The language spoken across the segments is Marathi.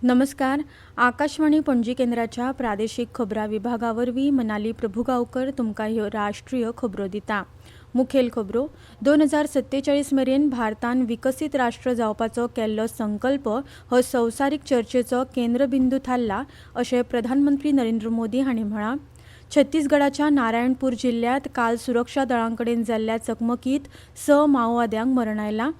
नमस्कार. आकाशवाणी पणजी केंद्राच्या प्रादेशीक खबरां विभागावरवीं मनाली प्रभुगांवकर तुमकां ह्यो राष्ट्रीय खबरो दिता. मुखेल खबरो. 2047 मेरेन भारतान विकसीत राष्ट्र जावपाचो केल्लो संकल्प हो संवसारीक चर्चेचो केंद्रबिंदू थारला अशें प्रधानमंत्री नरेंद्र मोदी हांणी म्हळां. छत्तीसगडाच्या नारायणपूर जिल्ल्यांत काल सुरक्षा दळांकडेन जाल्ल्या चकमकीत 6 माओवाद्यांक मरण आयलां.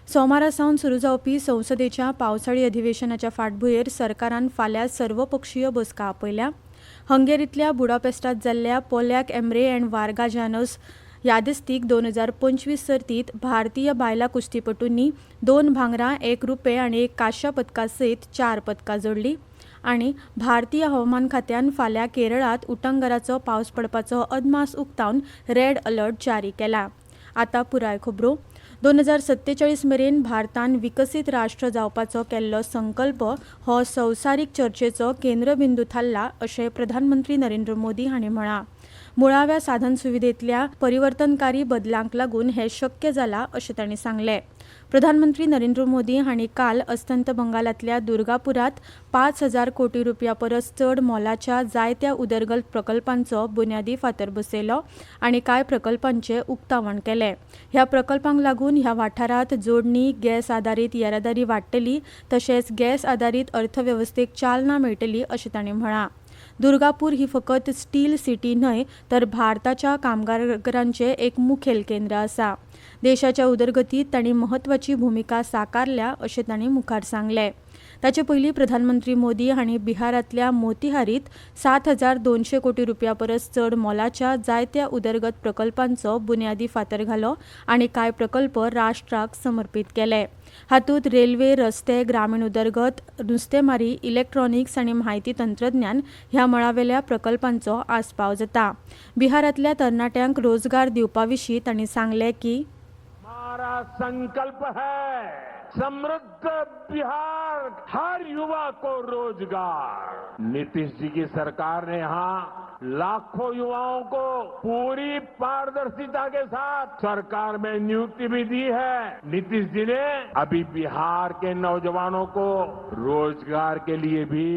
सोमारा सावन सुरू जावपी संसदेच्या पावसाळी अधिवेशनाच्या फाटभुंयेर सरकारान फाल्यां सर्वपक्षीय बसका आपयल्या. हंगेरींतल्या बुडापेस्टांत जाल्ल्या पोलॅक एम्रे अँड वार्गा जानस यादिस्तीक 2025 सर्तींत भारतीय बायलां कुस्तीपटूंनी 2 भांगरां, 1 रुपे आनी 1 कांस्य पदकां सयत 4 पदकां जोडलीं. आनी भारतीय हवामान खात्यान फाल्यां केरळांत उटंगराचो पावस पडपाचो अदमास उक्तावन रेड अलर्ट जारी केला. आतां पुराय खबरो. 2047 मेरेन भारतान विकसीत राष्ट्र जावपाचो केल्लो संकल्प हो संवसारीक चर्चेचो केंद्रबिंदू थारला अशें प्रधानमंत्री नरेंद्र मोदी हांणी म्हळां. मुळाव्या साधनसुविधेंतल्या परिवर्तनकारी बदलांक लागून हें शक्य जालां अशें तांणी सांगलें. प्रधानमंत्री नरेंद्र मोदी हांणी काल अस्तंत बंगालांतल्या दुर्गापुरांत 5,000 कोटी रुपया परस चड मोलाच्या जायत्या उदरगत प्रकल्पांचो बुन्यादी फातर बसयलो आनी कांय प्रकल्पांचें उक्तावण केलें. ह्या प्रकल्पांक लागून ह्या वाठारांत जोडणी, गॅस आदारीत येरादारी वाडटली तशेंच गॅस आदारीत अर्थवेवस्थेक चालना मेळटली अशें तांणी म्हळां. दुर्गापूर ही फकत स्टील सिटी न्हय तर भारताच्या कामगारांचें एक मुखेल केंद्र आसा. देशाच्या उदरगतीत तांणी म्हत्वाची भुमिका साकारल्या अशें तांणी मुखार सांगलें. ताचे पयलीं प्रधानमंत्री मोदी हांणी बिहारांतल्या मोतीहारींत 7,200 कोटी रुपया परस चड मोलाच्या जायत्या उदरगत प्रकल्पांचो बुन्यादी फातर घालो आनी कांय प्रकल्प राष्ट्राक समर्पीत केले. हातूंत रेल्वे, रस्ते, ग्रामीण उदरगत, नुस्तेमारी, इलेक्ट्रॉनिक्स आनी म्हायती तंत्रज्ञान ह्या मळावेल्या प्रकल्पांचो आस्पाव जाता. बिहारांतल्या तरणाट्यांक रोजगार दिवपा विशीं तांणी सांगलें की हमारा संकल्प है समृद्ध बिहार, हर युवा को रोजगार। नीतीश जी की सरकार ने यहाँ लाखों युवाओं को पूरी पारदर्शिता के साथ सरकार में नियुक्ति भी दी है। नीतीश जी ने अभी बिहार के नौजवानों को रोजगार के लिए भी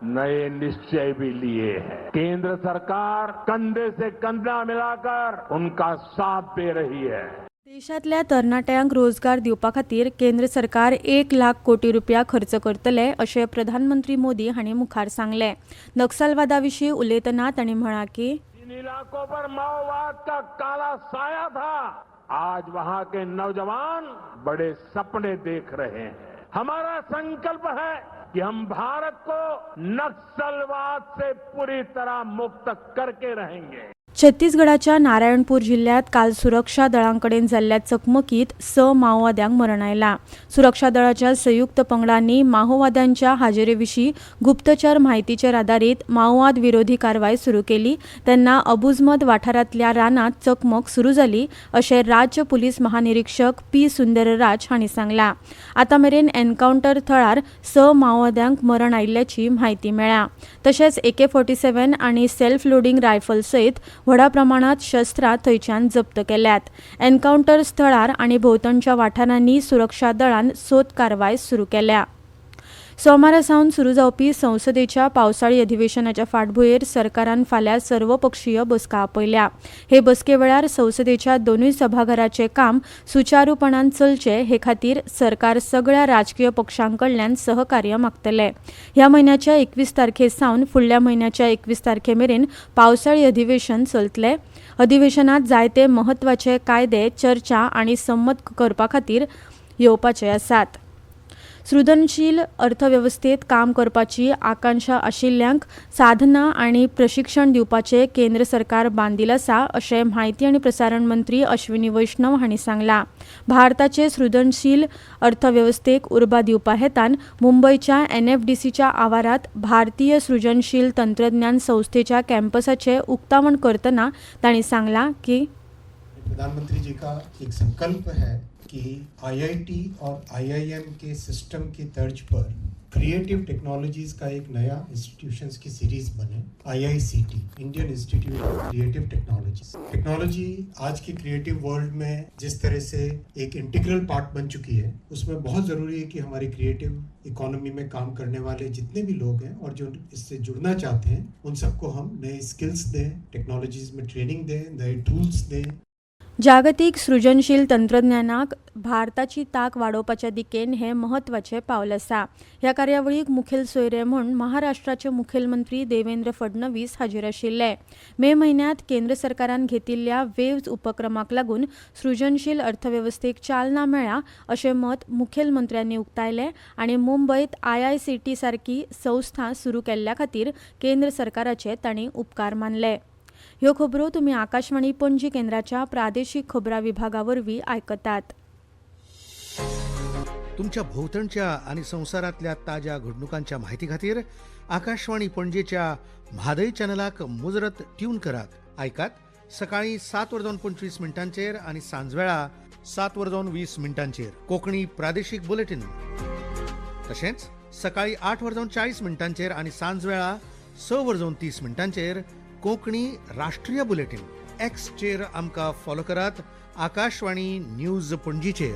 नए निश्चय भी लिए हैं। केंद्र सरकार कंधे से कंधा मिलाकर उनका साथ दे रही है। देशांतल्या तरणाट्यांक रोजगार दिवपा खातीर केंद्र सरकार 1 लाख कोटी रुपया खर्च करतले अशें प्रधानमंत्री मोदी हांणी मुखार सांगलें. नक्सलवादा विशीं उलयतना तांणी म्हळां की इन इलाकों पर माओवाद का काला साया था, आज वहां के नौजवान बड़े सपने देख रहे हैं। हमारा संकल्प है कि हम भारत को नक्सलवाद से पूरी तरह मुक्त करके रहेंगे। छत्तीसगडाच्या नारायणपूर जिल्ह्यात काल सुरक्षा दळांकडेन जाल्ल्या चकमकीत 6 माओवाद्यांक मरण आयलां. सुरक्षा दळाच्या संयुक्त पंगडांनी माओवाद्यांच्या हाजेरीविशीं गुप्तचर म्हायतीचेर आदारीत माओवाद विरोधी कारवाय सुरू केली तेन्ना अबुझमद वाठारांतल्या रानांत चकमक सुरू जाली अशें राज्य पुलीस महानिरीक्षक पी. सुंदरराज हांणी सांगलां. आतां मेरेन एन्कावंटर थळार 6 माओवाद्यांक मरण आयिल्ल्याची म्हायती मेळ्ळ्या. तशेंच AK-47 आनी सेल्फ लोडिंग रायफल सयत व्हडा प्रमाणात शस्त्रां थंयच्यान जप्त केल्यात. एन्कावंटर स्थळार आनी भोंवतणच्या वाठारांनी सुरक्षा दळान सोद कारवाय सुरू केल्या. सोमारा सावन सुरू जावपी संसदेच्या पावसाळी अधिवेशनाच्या फाटभुंयेर सरकारान फाल्यां सर्वपक्षीय बसका आपयल्या. हे बसके वेळार संसदेच्या दोनूय सभाघराचें काम सुचारूपणान चलचें हे खातीर सरकार सगळ्या राजकीय पक्षांकडल्यान सहकार्य मागतले. ह्या म्हयन्याच्या 21 तारखे सावन फुडल्या म्हयन्याच्या 21 तारखे मेरेन पावसाळी अधिवेशन चलतलें. अधिवेशनात जायते महत्वाचे कायदे चर्चा आनी संमत करपा खातीर येवपाचे आसात. सृजनशील अर्थवेवस्थेत काम करपाची आकांक्षा आशिल्ल्यांक साधना आनी प्रशिक्षण दिवपाचें केंद्र सरकार बांदील आसा अशें म्हायती आनी प्रसारण मंत्री अश्विनी वैष्णव हांणी सांगलां. भारताचे सृजनशील अर्थवेवस्थेक उर्बा दिवपा हेतान मुंबयच्या NFDCच्या आवारांत भारतीय सृजनशील तंत्रज्ञान संस्थेच्या कॅम्पसाचें उक्तावण करतना तांणी सांगलां की प्रधानमंत्री जी का एक संकल्प है कि IIT और IIM के सिस्टम की तर्ज पर क्रिएटिव टेक्नोलॉजीज का एक नया इंस्टीट्यूशंस की सीरीज बने, IICT, Indian institute of creative technology. Technology आज के क्रिएटिव वर्ल्ड में जिस तरह से एक इंटीग्रल पार्ट बन चुकी है, उसमें बहुत जरूरी है कि हमारी क्रिएटिव इकोनॉमी में काम करने वाले जितने भी लोग हैं और जो इससे जुड़ना चाहते हैं, उन सबको हम नए स्किल्स दें, टेक्नोलॉजीज में ट्रेनिंग दें, नए टूल्स दें। जागतिक सृजनशील तंत्रज्ञानाक भारताची ताक वाडोवपाच्या दिकेन हें म्हत्वाचें पावल आसा. ह्या कार्यावळीक मुखेल सोयरे म्हूण महाराष्ट्राचे मुखेलमंत्री देवेंद्र फडणवीस हाजीर आशिल्ले. मे म्हयन्यांत केंद्र सरकारान घेतिल्ल्या वेव्ज उपक्रमाक लागून सृजनशील अर्थवेवस्थेक चालना मेळ्ळ्या अशें मत मुखेलमंत्र्यांनी उक्तायलें आनी मुंबयत IICT सारकी संस्था सुरू केल्ल्या खातीर केंद्र सरकाराचे तांणी उपकार मानले. ह्यो खबरो तुमी आकाशवाणी पणजी केंद्राच्या प्रादेशीक खबरां विभागावरवीं आयकतात. तुमच्या भोवतणच्या आणि संवसारांतल्या ताज्या घडणुकांच्या म्हायती खातीर आकाशवाणी पणजेच्या म्हादय चॅनलाक मुजरत ट्यून करात. आयकात सकाळी 7:25 आणि सांजवेळा 7:20 कोंकणी प्रादेशीक बुलेटिन. तशेंच सकाळी 8:40 आणि सांजवेळा 6:30 कोंकणी राष्ट्रीय बुलेटिन. एक्सचेर आमकां फॉलो करात, आकाशवाणी न्यूज पणजीचेर.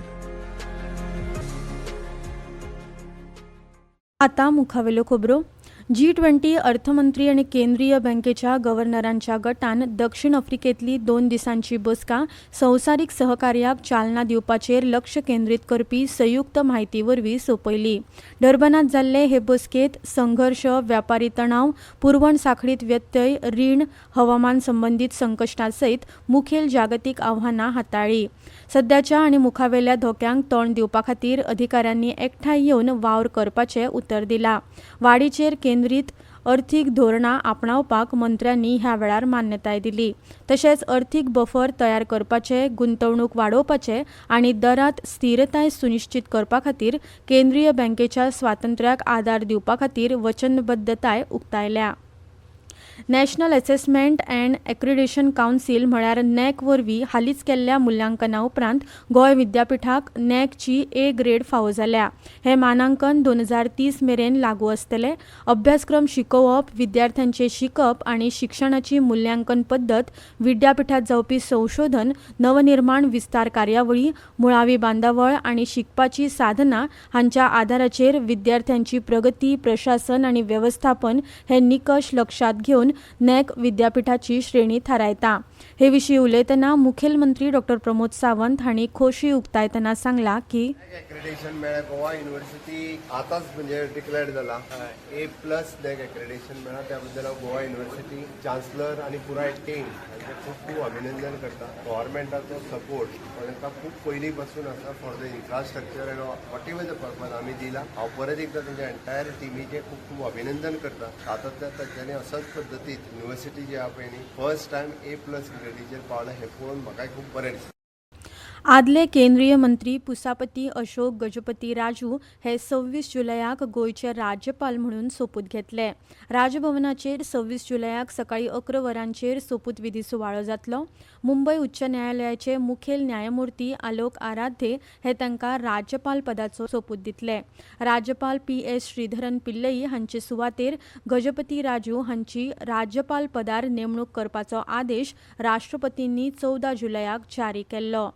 आतां मुखावेल्यो खबरो. G20 अर्थमंत्री आणि केंद्रीय बँकेच्या गव्हर्नरांच्या गटान दक्षिण आफ्रिकेतली 2 दिसांची बसका संवसारीक सहकार्याक चालना दिवपाचेर लक्ष केंद्रीत करपी संयुक्त म्हायती वरवीं सोंपयली. डर्बनात जाल्ले हे बसकेत संघर्ष, व्यापारी तणाव, पुरवण साखळीत व्यत्यय, रीण, हवामान संबंधीत संकश्टां सयत मुखेल जागतीक आव्हानां हाताळ्ळी. सध्याच्या आणि मुखावेल्या धोक्यांक तोंड दिवपा खातीर अधिकाऱ्यांनी एकठांय येवन वावर करपाचें उतर दिलां. वाडीचेर केंद्रीत अर्थीक धोरणां आपणावपाक मंत्र्यांनी ह्या वेळार मान्यताय दिली. तशेंच अर्थीक बफर तयार करपाचे, गुंतवणूक वाडोवपाचे आनी दरांत स्थिरताय सुनिश्चित करपा खातीर केंद्रीय बँकेच्या स्वातंत्र्याक आदार दिवपा खातीर वचनबद्धताय उक्तायल्या. नॅशनल असेसमेंट अँड एक्रिडिशन कावन्सील म्हळ्यार नॅक वरवीं हालींच केल्ल्या मुल्यांकना उपरांत गोंय विद्यापीठाक नॅकची A ग्रेड फावो जाल्या. हें मानांकन 2030 मेरेन लागू आसतलें. अभ्यासक्रम शिकोवप, विद्यार्थ्यांचें शिकप आनी शिक्षणाची मुल्यांकन पद्दत, विद्यापीठात जावपी संशोधन, नवनिर्माण विस्तार कार्यावळी, मुळावी बांदावळ आनी शिकपाची साधनां हांच्या आदाराचेर विद्यार्थ्यांची प्रगती, प्रशासन आनी वेवस्थापन हे निकश लक्षांत घेवन नॅक विद्यापीठाची श्रेणी थारायता. हे विशीं उलयतना मुखेलमंत्री डॉ. प्रमोद सावंत हांणी खोशी उक्तायतना सांगला की एक्रेडिटेशन मेळ्ळें गोवा युनिव्हर्सिटी आतांच म्हणजे डिक्लेअर्ड जाला. A+ नॅक एक्रेडिटेशन मेळ्ळा, त्या बद्दल हांव गोवा युनिव्हर्सिटी चान्सलर आनी पुराय टीम हांचें खूब खूब अभिनंदन करता. गव्हर्मेंटाचो सपोर्ट तांकां खूब पयलीं पासून आसा for the infrastructure end what ever the purpose आमी दिला. हांव परत एकदां तांच्या एंटायर टिमीचें खूब खूब अभिनंदन करता. सातत्यान तांच्यांनी असोच पद्दतीन युनिव्हर्सिटी जी आहा पळय न्ही, फर्स्ट टायम A+ ग्रेडीचेर पावला हें पळोवन म्हाकाय खूब बरें दिसता. आदले केंद्रीय मंत्री पुसापती अशोक गजपती राजू हे 26 जुलयाक गोंयचे राज्यपाल म्हणून सोपूत घेतले. राजभवनाचेर 26 जुलयाक सकाळी 11 वरांचेर सोपूत विधी सुवाळो जातलो. मुंबय उच्च न्यायालयाचे मुखेल न्यायमूर्ती आलोक आराध्ये हे तांकां राज्यपाल पदाचो सोपूत दितले. राज्यपाल PS श्रीधरन पिल्लई हांचे सुवातेर गजपती राजू हांची राज्यपाल पदार नेमणूक करपाचो आदेश राष्ट्रपतींनी 14 जुलयाक जारी केल्लो.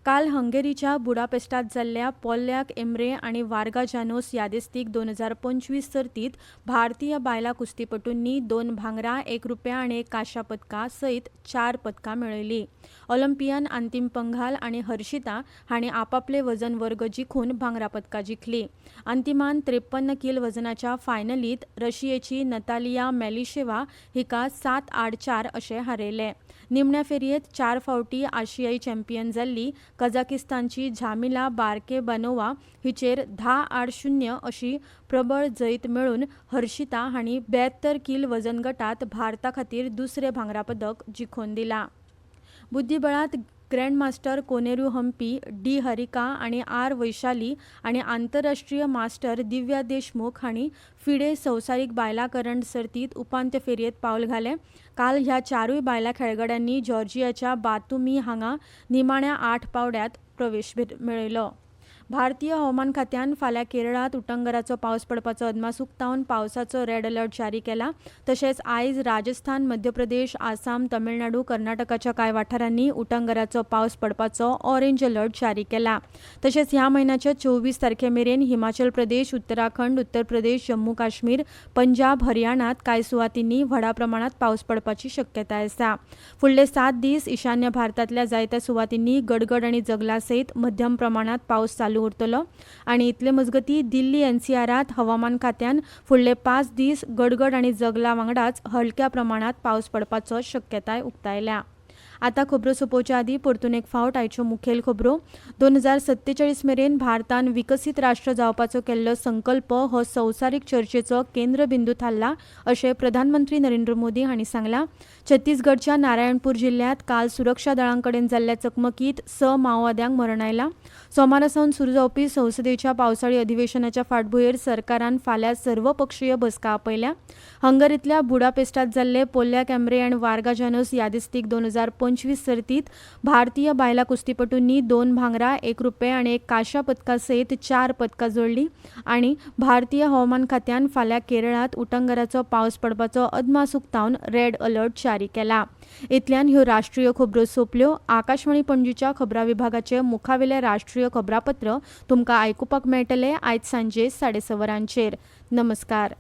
काल हंगेरीच्या बुडापेस्टात जाल्ल्या पॉल्याक एम्रे आनी वार्गा जानोस यादेस्तीक 2025 सर्तीत भारतीय बायलां कुस्तीपटूंनी 2 भांगरा, 1 रुप्या आनी 1 कांश्या पदकां सयत 4 पदकां मेळयलीं. ऑलिंपियन अंतीम पंघाल आनी हर्षिता हांणी आपापले वजन वर्ग जिखून भांगरा पदकां जिखलीं. अंतिमान 53 किल वजनाच्या फायनलींत रशियेची नतालिया मेलिशेवा हिका 7-8-4 अशें हारयलें. निमण्या फेरयेत 4 फावटी आशियाई चॅम्पियन जाल्ली कझाकिस्तानची झामिला बारकेबानोवा हिचेर 10-8-0 अशी प्रबळ जैत मेळून हर्षिता हांणी 72 किल वजन गटात भारता खातीर दुसरें भांगरा पदक जिखोवन दिलां. बुद्धीबळांत ग्रँडमास्टर कोनेरू हंपी, D हरिका आनी R वैशाली आनी आंतरराष्ट्रीय मास्टर दिव्या देशमुख हांणी फिडे संवसारीक बायलां करंड सर्तीत उपांत्य फेरयेत पावल घालें. काल ह्या 4 बायलां खेळगड्यांनी जॉर्जियाच्या बातुमी हांगा निमाण्या 8 पांवड्यात प्रवेश मेळयलो. भारतीय हवामान खात्यान फाल्यां केरळांत उटंगराचो पावस पडपाचो अदमास उक्तावन पावसाचो रेड अलर्ट जारी केला. तशेंच आयज राजस्थान, मध्य प्रदेश, आसाम, तमिळनाडू, कर्नाटकाच्या कांय वाठारांनी उटंगराचो पावस पडपाचो ऑरेंज अलर्ट जारी केला. तशेंच ह्या म्हयन्याच्या 24 तारखेमेरेन हिमाचल प्रदेश, उत्तराखंड, उत्तर प्रदेश, जम्मू काश्मीर, पंजाब, हरियाणात कांय सुवातींनी व्हडा प्रमाणात पावस पडपाची शक्यताय आसा. फुडले 7 दीस ईशान्य भारतांतल्या जायत्या सुवातींनी गडगड आनी जगला सयत मध्यम प्रमाणात पावस चालू उरतलो आनी इतले मजगती दिल्ली एनसीआरांत हवामान खात्यान फुडले 5 दीस गडगड आनी जगला वांगडाच हलक्या प्रमाणात पावस पडपाचो शक्यताय उक्तायल्या. आतां खबरो सोंपोवच्या आदीं परतून एक फावट आयच्यो मुखेल खबरो. 2047 मेरेन भारतान विकसीत राष्ट्र जावपाचो केल्लो संकल्प हो संवसारीक चर्चेचो केंद्रबिंदू थारला अशें प्रधानमंत्री नरेंद्र मोदी हांणी सांगलां. छत्तीसगडच्या नारायणपूर जिल्ल्यांत काल सुरक्षा दळां कडेन जाल्ल्या चकमकीत 6 माओवाद्यांक मरण आयलां. सोमारा सावन सुरू जावपी संसदेच्या पावसाळी अधिवेशनाच्या फाटभुंयेर सरकारान फाल्यां सर्वपक्षीय बसका आपयल्या. हंगरींतल्या बुडापेस्टांत जाल्ले पोल्या कॅम्ब्रे आनी वार्गा जानोस यादिस्तीक 2025 सर्तीत भारतीय बायलां कुस्तीपटूंनी 2 भांगरा, 1 रुपये आनी 1 कांश्या पदका सयत 4 पदकां जोडली. आनी भारतीय हवामान खात्यान फाल्यां केरळांत उटंगराचो पावस पडपाचो अदमास उक्तावन रेड अलर्ट जारी केला. इतल्यान ह्यो राष्ट्रीय खबरो सोंपल्यो. आकाशवाणी पणजीच्या खबरां विभागाचे मुखावेले राष्ट्रीय खबरापत्र तुमकां आयकुपाक मेळटले आयज सांजे 6:30 वरांचेर. नमस्कार.